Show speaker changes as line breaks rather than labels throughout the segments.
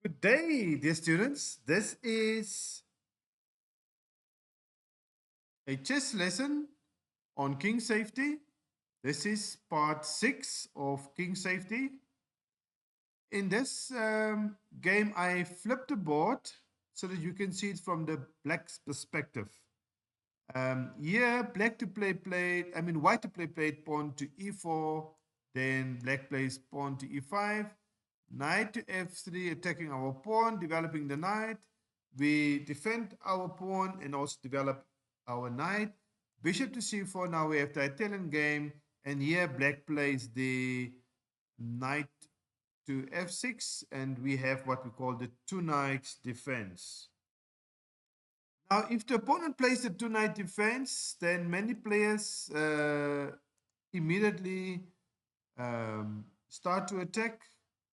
Good day, dear students. This is a chess lesson on king safety. This is part 6 of king safety. In this game, I flipped the board so that you can see it from the black's perspective. Here, black to play white to play pawn to e4, then black plays pawn to e5, knight to f3, attacking our pawn, developing the knight. We defend our pawn and also develop our knight. Bishop to c4, now we have the Italian game, and here black plays the knight to f6, and we have what we call the two knights defense. Now, if the opponent plays the two knight defense, then many players immediately start to attack.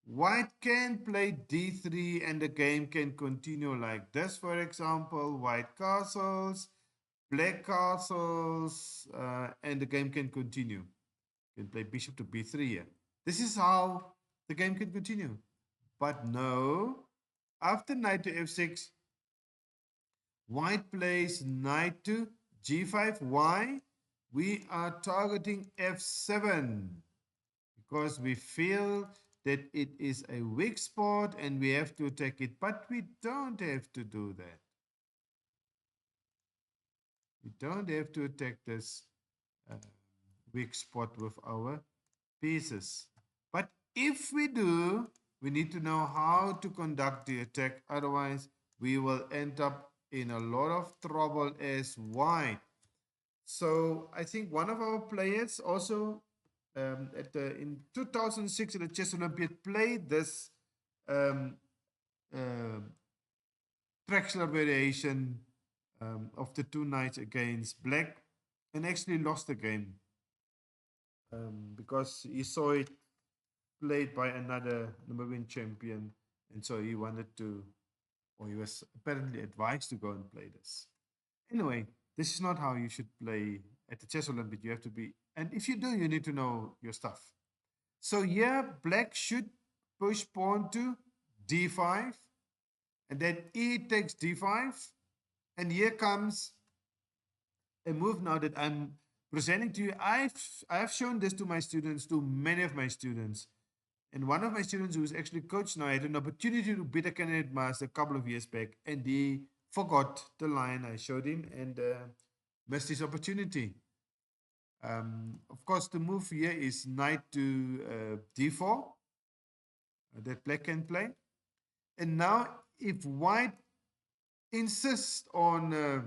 White can play d3 and the game can continue like this. For example, white castles, black castles, and the game can continue. You can play bishop to b3 here. This is how the game can continue. But no, after knight to f6, white plays knight to g5. Why? We are targeting f7 because we feel that it is a weak spot and we have to attack it. But we don't have to do that. We don't have to attack this uh, weak spot with our pieces. But if we do, we need to know how to conduct the attack. Otherwise, we will end up in a lot of trouble as white. So I think one of our players also in 2006 at the Chess Olympiad played this um, uh, Drexler variation of the two knights against black and actually lost the game because he saw it played by another number one champion, and so he wanted to, or he was apparently advised to go and play this. Anyway, this is not how you should play at the Chess Olympiad. You have to be, and if you do, you need to know your stuff. So here, black should push pawn to d5, and then e takes d5, and here comes a move now that I'm presenting to you. I've shown this to my students, to many of my students. And one of my students who is actually coach now had an opportunity to beat a candidate master a couple of years back, and he forgot the line I showed him and missed his opportunity. Of course, the move here is knight to d4 that black can play. And now, if white insists on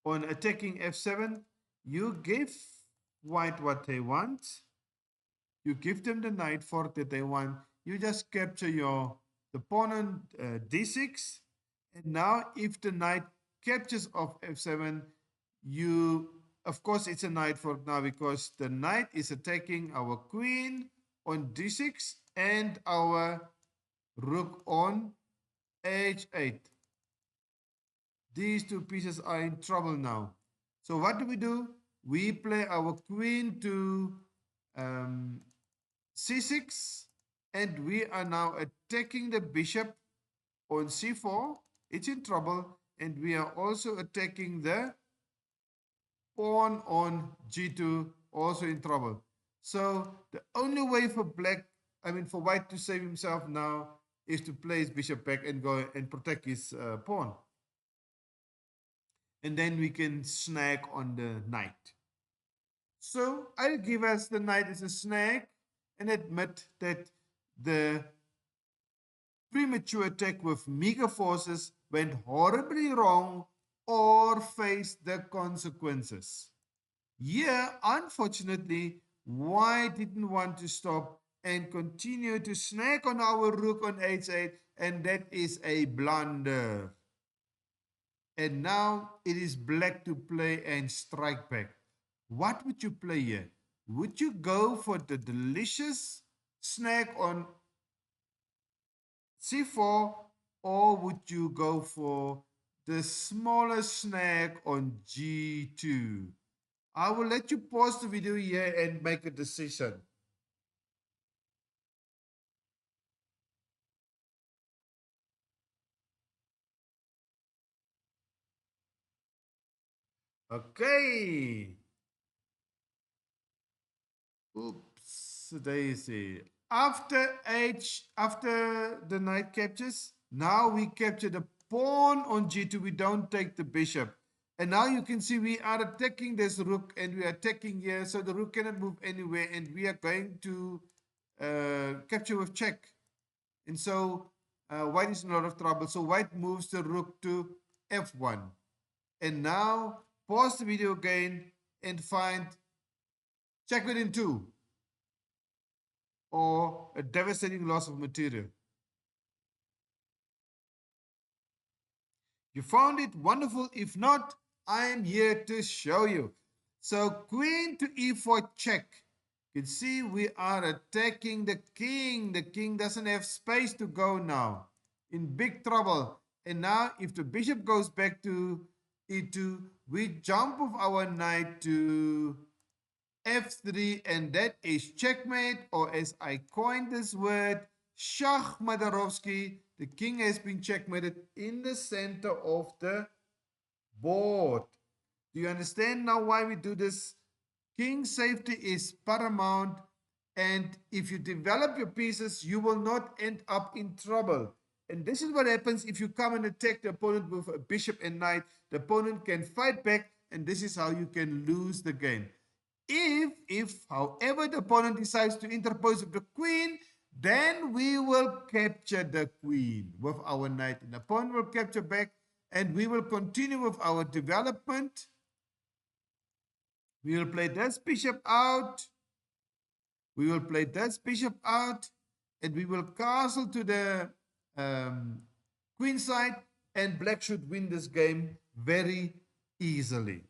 attacking f7, you give white what they want. You give them the knight fork that they want. You just capture your the pawn on d6. And now, if the knight captures of f7, you, of course, it's a knight fork now because the knight is attacking our queen on d6 and our rook on h8. These two pieces are in trouble now. So what do? We play our queen to um, c6, and we are now attacking the bishop on c4. It's in trouble, and we are also attacking the pawn on g2, also in trouble. So the only way for for white to save himself now is to play his bishop back and go and protect his pawn. And then we can snag on the knight. So I'll give us the knight as a snag and admit that the premature attack with meager forces went horribly wrong or faced the consequences. Here, unfortunately, white didn't want to stop and continue to snag on our rook on h8, and that is a blunder. And now it is black to play and strike back. What would you play here? Would you go for the delicious snag on c4, or would you go for the smaller snag on g2? I will let you pause the video here and make a decision. Okay. Oops, daisy. After the knight captures, now we capture the pawn on g2. We don't take the bishop. And now you can see we are attacking this rook and we are attacking here. So the rook cannot move anywhere and we are going to capture with check. And so white is in a lot of trouble. So white moves the rook to f1. And now pause the video again and find check within 2 or a devastating loss of material. You found it wonderful. If not, I am here to show you. So queen to e4 check. You can see we are attacking the king. The king doesn't have space to go now. In big trouble. And now if the bishop goes back to e2, we jump with our knight to f3, and that is checkmate, or as I coined this word, Shach Madarovsky. The king has been checkmated in the center of the board. Do you understand now why we do this? King safety is paramount, and if you develop your pieces, you will not end up in trouble. And this is what happens if you come and attack the opponent with a bishop and knight. The opponent can fight back, and this is how you can lose the game. If, however, the opponent decides to interpose with the queen, then we will capture the queen with our knight. And the opponent will capture back, and we will continue with our development. We will play this bishop out. We will play this bishop out, and we will castle to the queen side, and black should win this game very easily.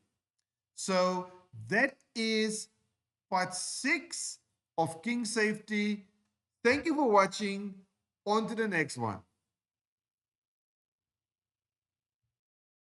So that is part 6 of King Safety. Thank you for watching. On to the next one.